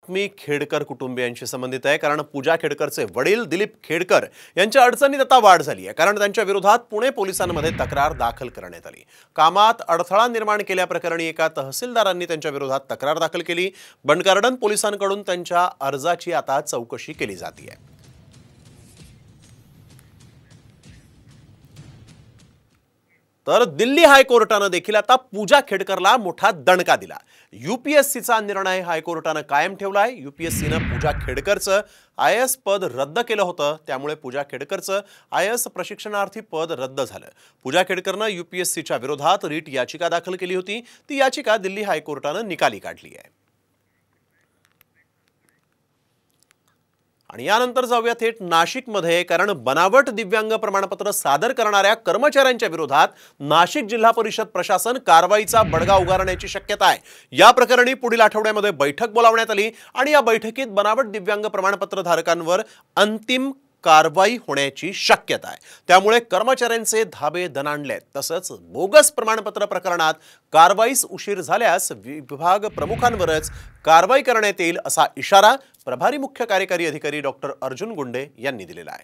बातमी खेडकर कुटुंबियांशी संबंधित आहे, कारण पूजा खेडकरचे वडील दिलीप खेडकर यांच्या अडचणीत आता वाढ झाली आहे, कारण त्यांच्या विरोधात पुणे पोलिसांमध्ये तक्रार दाखल करण्यात आली। कामात अडथळा निर्माण केल्याप्रकरणी एका तहसीलदारांनी त्यांच्या विरोधात तक्रार दाखल केली। बंडगार्डन पोलिसांकडून त्यांच्या अर्जाची आता चौकशी केली जाते आहे। तर दिल्ली हायकोर्टाने देखील आता पूजा खेडकरला मोठा दणका दिला। यूपीएससीचा निर्णय हायकोर्टाने कायम ठेवलाय। यूपीएससीने पूजा खेडकरचं आयएएस पद रद्द केलं होतं, त्यामुळे पूजा खेडकरचं आयएएस प्रशिक्षणार्थी पद रद्द झालं। पूजा खेडकरने यूपीएससीच्या विरोधात रीट याचिका दाखल केली होती। ती याचिका दिल्ली हायकोर्टाने निकाली काढली आहे। आणि यानंतर जाऊया थेट नाशिकमध्ये, कारण बनावट दिव्यांग प्रमाणपत्र सादर करणाऱ्या कर्मचाऱ्यांच्या विरोधात नाशिक जिल्हा परिषद प्रशासन कारवाईचा बडगा उगारण्याची शक्यता आहे। या प्रकरणी पुढील आठवड्यामध्ये बैठक बोलावण्यात आली आणि या बैठकीत बनावट दिव्यांग प्रमाणपत्र धारकांवर अंतिम कारवाई होण्याची शक्यता आहे। त्यामुळे कर्मचाऱ्यांचे धाबे दणाणलेत। तसंच बोगस प्रमाणपत्र प्रकरणात कारवाईस उशीर झाल्यास विभाग प्रमुखांवरच कारवाई करण्यात येईल, असा इशारा प्रभारी मुख्य कार्यकारी अधिकारी डॉक्टर अर्जुन गुंडे यांनी दिलेला आहे।